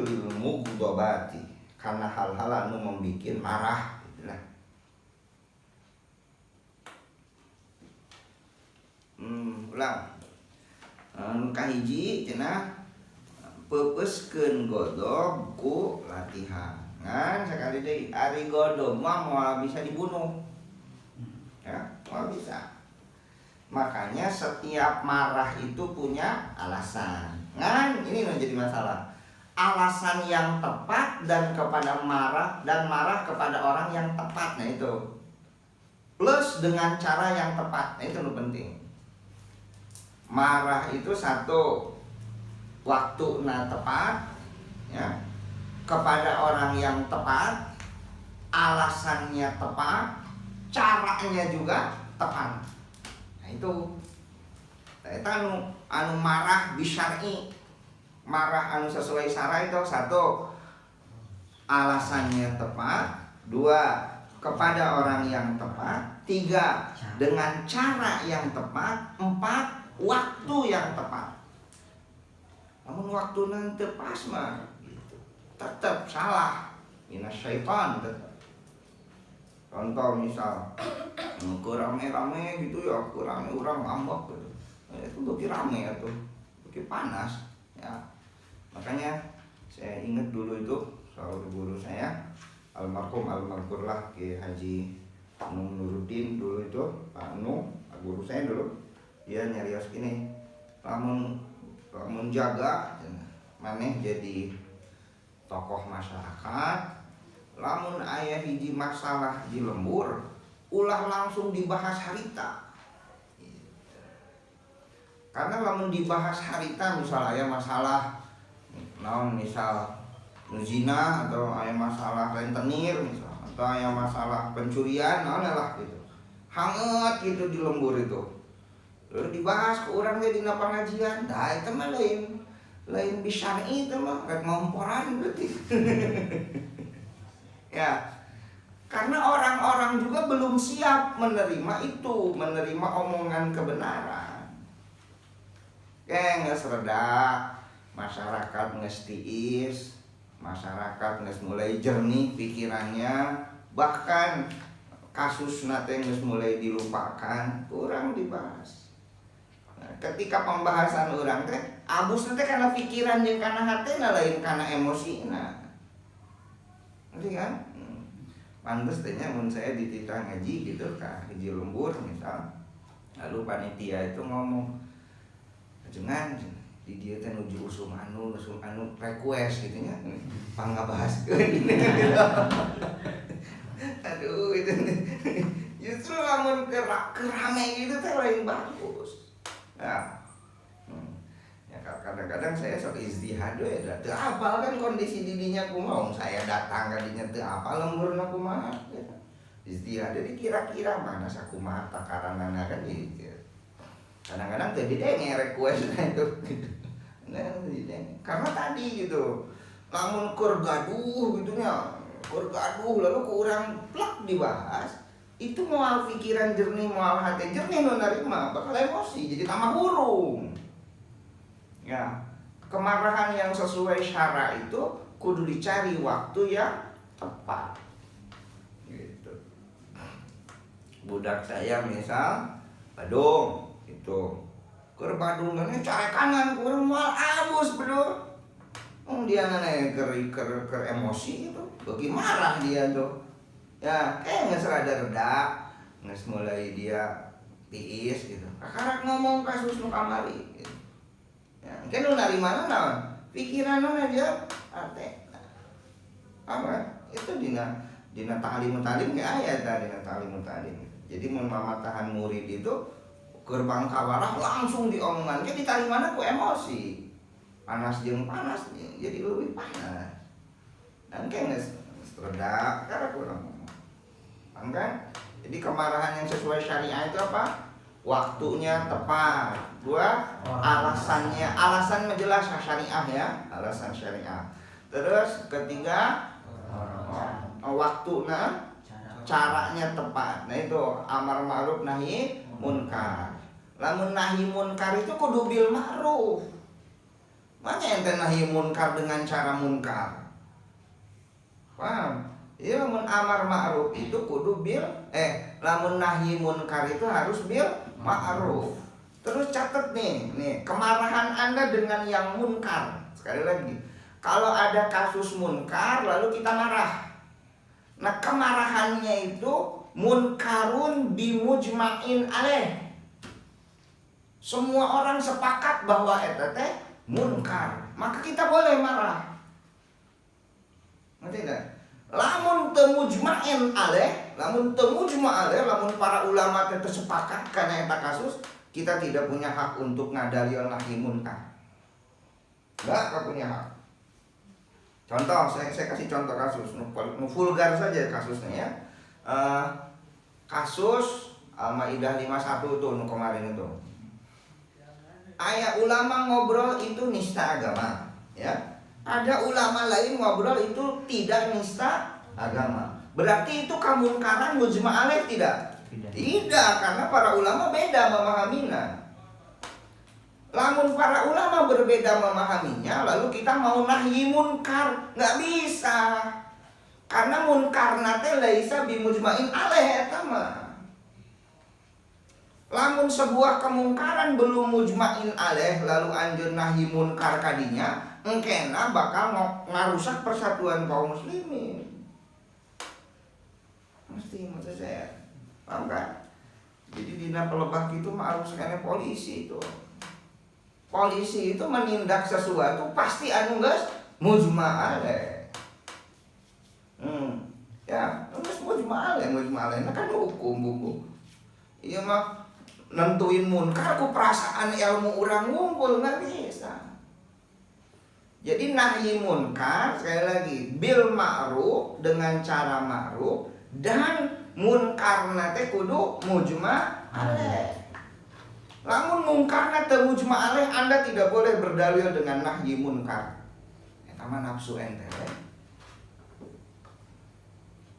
lil mughdabati, karena hal-hal anu membikin marah gitu lah. Ulang. Anu kahiji cenah pepeuskeun godog ku latihan. Ngan sakali deui ari godog mah moal bisa dibunuh. Ya, moal bisa. Makanya setiap marah itu punya alasan. Ngan ini menjadi masalah. Alasan yang tepat dan kepada marah kepada orang yang tepat, nah itu. Plus dengan cara yang tepat, nah itu yang penting. Marah itu satu, waktunya tepat, ya, kepada orang yang tepat, alasannya tepat, caranya juga tepat. Nah itu, itu anu marah bisyar'i, marah anu sesuai syara itu satu, alasannya tepat, dua, kepada orang yang tepat, tiga, dengan cara yang tepat, empat, waktu yang tepat. Namun waktu nanti pas mah tetap salah, minas syaitan tetap. Contoh misal rame-rame gitu ya, rame orang ngambek gitu. Itu bagi rame atau bagi panas ya. Makanya saya ingat dulu itu salah guru saya almarhum almarhumlah Ki Haji Nuruddin dulu itu, Pak Nu, guru saya dulu, dia nyarios gini, lamun jaga maneh jadi tokoh masyarakat, lamun aya hiji masalah di lembur ulah langsung dibahas harita. Karena lamun dibahas harita misal aya masalah naon misal zina atau aya masalah rentenir misal atau aya masalah pencurian naon lah gitu. Hangat gitu di lembur itu. Lalu dibahas ke urang ge dina pengajian. Dah itu mah lain bisyar'i itu mah rek ngomporan berarti. Ya. Karena orang-orang juga belum siap menerima itu, menerima omongan kebenaran. Geus reda, masyarakat geus tiis, masyarakat geus mulai jernih pikirannya, bahkan kasus nate geus mulai dilupakan, kurang dibahas. Nah, ketika pembahasan urang teh abus teh karena pikiran jeung kana hatena lain kana emosina. Ngerti kan? Pantes tehnya mun saya dititah ngaji gitu ka hiji lembur misal. Lalu panitia itu ngomong, "Jangan di dia teh nuju usum anu request gitu nya. Pangabahaskeun." Aduh itu justru lamun kerame gitu teh lain bagus. Nah, ya kadang-kadang saya sok ijtihad we da teu apal kan kondisi didinya kumaha, saya datang ka dinya teu apal lemburna kumaha. Ijtihad jadi kira-kira mana sakumaha takaranana kan gitu. Kadang-kadang teu didenge requestna itu. Nah, didenge. Karena tadi gitu. Lamun keur gaduh gitu nya, keur gaduh lalu ku urang plak dibahas, itu moal pikiran jernih, moal hati jernih nu narima bakal emosi jadi tambah hurung. Ya, kemarahan yang sesuai syara itu kudu dicari waktu yang tepat. Gitu. Budak saya misal Badung itu. Keur Badung teh care kanan kurang moal abus bener. Dia nana ker emosi itu, bagi marah dia tuh. Ya, geus rada-reda, geus mulai dia tiis gitu. Kakarak ngomong kasus nu kamari gitu. Ya, kan lu narima naon? Pikiranna aja ate. Apa? Itu dina ta'lim ge aya tah dina ta'lim. Jadi mun mamatahan murid itu gerbang kawarah langsung diomongan ge ditarimana ku emosi. Panas jeung panas jadi leuwih panas. Dan geus reda karena kurang ngomong. Kan? Jadi kemarahan yang sesuai syariah itu apa? Waktunya tepat. Dua, alasannya, alasan jelas syariah ya, alasan syariah. Terus ketiga, waktunya, caranya tepat. Nah itu amar ma'ruf nahi munkar. Lamun nahi munkar itu kudu bil ma'ruf. Makanya ente nahi munkar dengan cara munkar. Paham? Iya, lamun amar ma'ruf itu kudu lamun nahi munkar itu harus bil ma'ruf. Terus catat nih kemarahan Anda dengan yang munkar. Sekali lagi, kalau ada kasus munkar lalu kita marah. Nah, kemarahannya itu munkarun bimujma'in alaih. Semua orang sepakat bahwa eta teh munkar, maka kita boleh marah. Ngerti enggak? Lamun teu mujma'in alaih, lamun para ulama teh sepakat karena eta kasus, kita tidak punya hak untuk ngadalil nahi munkar. Enggak punya hak. Contoh, saya kasih contoh kasus, vulgar saja kasusnya ya. Kasus Al-Maidah 51 tuh kemarin itu. Ayat ulama ngobrol itu nista agama, ya. Ada ulama lain ngobrol itu tidak nista agama. Berarti itu kamungkaran mujma' alaih tidak? Tidak, karena para ulama beda memahaminya. Lamun para ulama berbeda memahaminya, lalu kita mau nahi munkar, nggak bisa. Karena munkar nate laisa bimujma'in alaih eta mah. Lamun sebuah kemungkaran belum mujma'in alaih lalu anjeun nahi munkar kadinya, engkena bakal ngarusak persatuan kaum muslimin. Mesti maksud saya. Paham kan? Jadi dina pelebah itu mah harus kena polisi itu. Polisi itu menindak sesuatu pasti anu geus mujma' alaih. Ya, geus mujma' alaih kan hukum buku. Iya mah nentuin munkar ku perasaan ilmu orang ngumpul nggak bisa. Jadi nahi munkar sekali lagi bil ma'ruf dengan cara ma'ruf dan munkar nate kudu mujma' alaih. Lamun munkar nate mujma' alaih Anda tidak boleh berdalil dengan nahi munkar. Eta mah nafsu ente.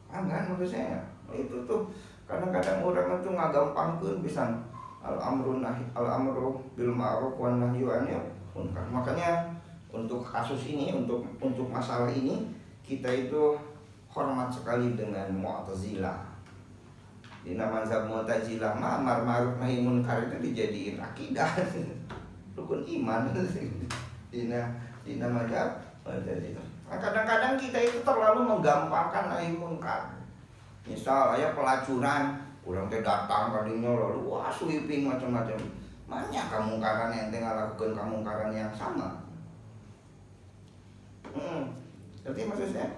Paham kan maksud saya? Itu tuh kadang-kadang orang itu ngagampangkeun pisan. Al-amru bil ma'ruf wan nahyu 'anil munkar. Makanya untuk kasus ini, untuk masalah ini kita itu hormat sekali dengan Mu'tazilah. Di nama mazhab Mu'tazilah mah amar ma'ruf nahi munkar itu dijadiin akidah. Rukun iman. Dina mazhab Mu'tazilah. Nah, kadang-kadang kita itu terlalu menggampangkan nahi munkar. Misal aya pelacuran, urang teh datang kadinya lalu wah sweeping macam-macam. Banyak kamungkaran ente ngalakukeun kamungkaran yang sama. Jadi maksud saya,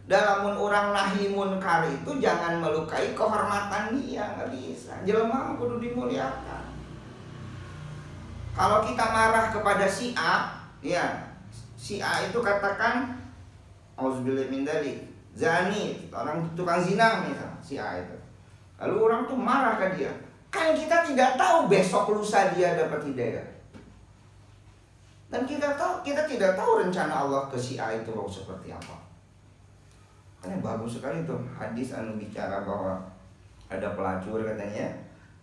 dalam orang nahi munkar itu jangan melukai kehormatan dia, nggak bisa. Jelema kudu dimuliakan. Kalau kita marah kepada si A, ya si A itu katakan auzubillahi min dzalik, zani, orang tukang zina misal si A itu. Lalu orang tuh marah ke dia. Kan kita tidak tahu besok lusa dia dapat hidayah. Dan kita tidak tahu rencana Allah ke si A itu seperti apa. Kan bagus sekali tuh hadis anu bicara bahwa ada pelacur katanya.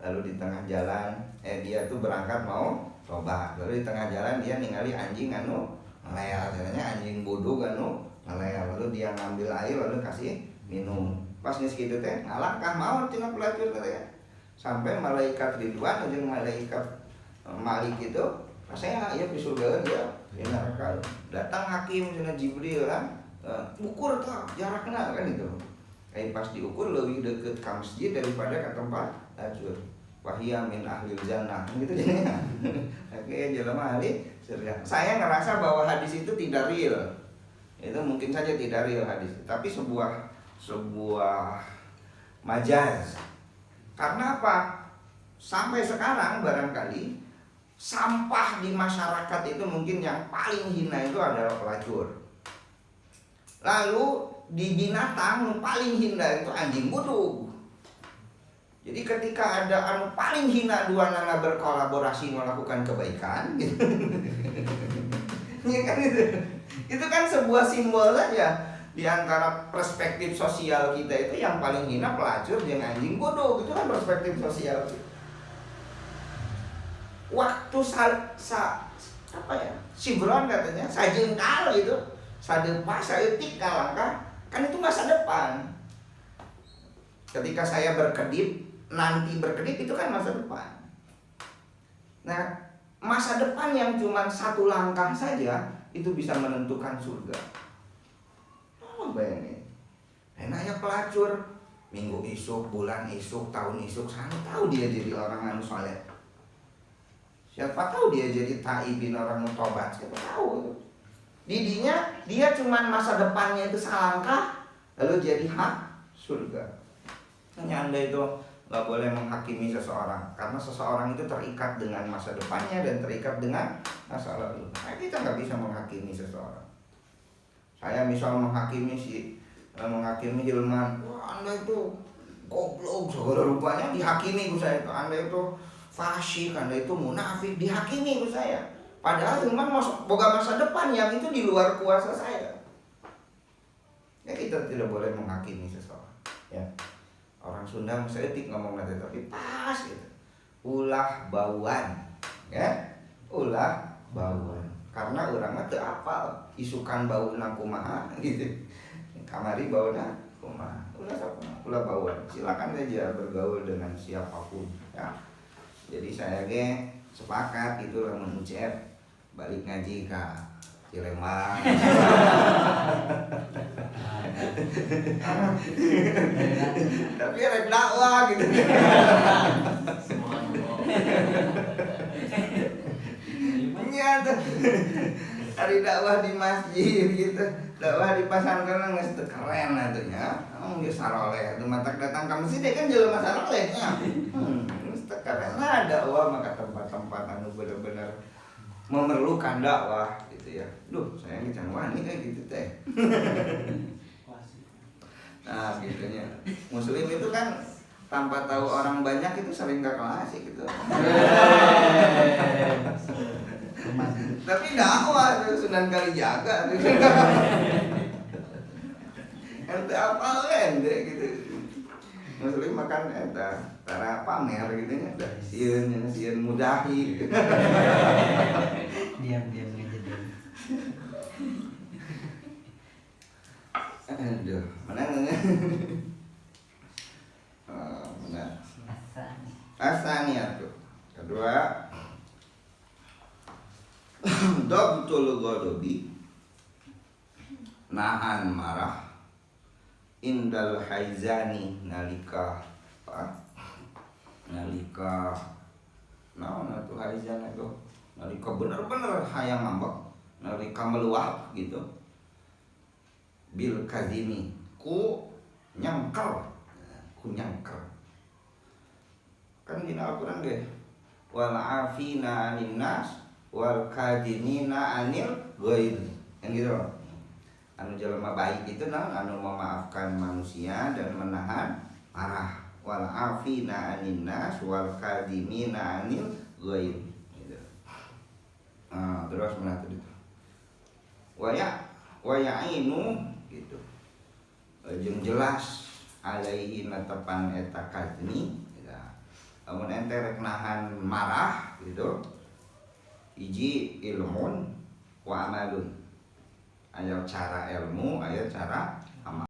Lalu di tengah jalan dia tuh berangkat mau tobat. Lalu di tengah jalan dia ningali anjing anu ngelel, katanya anjing bodoh anu ngelel. Lalu dia ngambil air lalu kasih minum. Pas geus kitu teh ngalangkah mau tina pelacur katanya. Sampai malaikat Ridwan jeung malaikat Malik itu rasanya ya pisudeun dia di neraka. Datang hakim cenah Jibril kan. Ukur tuh jarakna kan itu. Kayak pas diukur lebih deket ke masjid daripada ke tempat pelacur. Wahia min ahlil jannah gitu jadinya. Oke, jelema ahli surga. Saya ngerasa bahwa hadis itu tidak real. Itu mungkin saja tidak real hadis, tapi sebuah majaz. Karena apa? Sampai sekarang barangkali sampah di masyarakat itu mungkin yang paling hina itu adalah pelacur. Lalu di binatang paling hina itu anjing budug. Jadi ketika ada anu paling hina dua nana berkolaborasi melakukan kebaikan gitu. Ya kan itu. Itu kan sebuah simbol saja. Di antara perspektif sosial kita itu yang paling hina pelacur jeung anjing bodoh, itu kan perspektif sosial. Waktu apa ya, sibron katanya, sajengkal itu, sadepa, saeutik kalangkah, kan itu masa depan. Ketika saya berkedip, nanti berkedip itu kan masa depan. Nah, masa depan yang cuma satu langkah saja itu bisa menentukan surga. Oh, bayangin. Enaknya pelacur, minggu isuk, bulan isuk, tahun isuk, sana tahu dia jadi orang anu saleh. Siapa tahu dia jadi taibin, orang mutobat, siapa tahu. Didinya dia cuman masa depannya itu salangkah, lalu jadi hak surga. Hanya Anda itu nggak boleh menghakimi seseorang, karena seseorang itu terikat dengan masa depannya dan terikat dengan masa lalu. Nah, kita nggak bisa menghakimi seseorang. Saya misal menghakimi Hilman, wah Anda itu goblok segala rupanya, dihakimi ku saya itu. Anda itu fasik, Anda itu munafik, dihakimi ku saya. Padahal Hilman boga masa depan yang itu di luar kuasa saya. Ya kita tidak boleh menghakimi seseorang. Ya. Orang Sunda masih etik ngomong nanti, tapi pas gitu. Ulah bauan, ya, ulah bauan. Karena orangnya teu apal isukan bau kumaha gitu. Kamari bauna kumaha. Ulah bauan. Silakan saja bergaul dengan siapapun, ya. Jadi saya sepakat itu lamun Ucep balik ngaji ke Cilembang. Tapi rek dakwah gitu. Nyata hari dakwah di masjid gitu, dakwah di pasantren geus teu keren atunya. Geus saroleh atuh matak datang ka masjid kan jelema saroleh nya. Geus teu keren dakwah maka tempat-tempat anu bener-bener memerlukan dakwah gitu ya. Duh, saya ini can wani kayak gitu teh. Nah, gitunya. Muslim itu kan tanpa tahu orang banyak itu sering gak klasik gitu. Tapi dakwah itu Sunan Kalijaga. Ente apa ente gitu. Muslim makan eta cara pamer gitu nya, dah sieun mudahi. Diam-diam aja dulu. Aduh, mana? Mana? Asani atuh. Kedua, Dabtul ghadabi, nahan marah, indal haizani nalika naon atuh haizan itu nalika bener-bener hayang ngambek, nalika meluap gitu. Bil kadimi ku nyangkel kan dina Al-Qur'an ge wal afina 'anil nas wal kadimina 'anil ghaib yang gitu. Anu jelema baik itu anu memaafkan manusia dan menahan marah. Wal afina 'anil nas wal kadimina 'anil ghaib gitu. Terus mana tadi itu wa ya'inu gitu. Jeung jelas alaihi natepan eta kadmi gitu. Amun ente rek nahan marah gitu. Hiji ilmun wa amalun. Aya cara ilmu, aya cara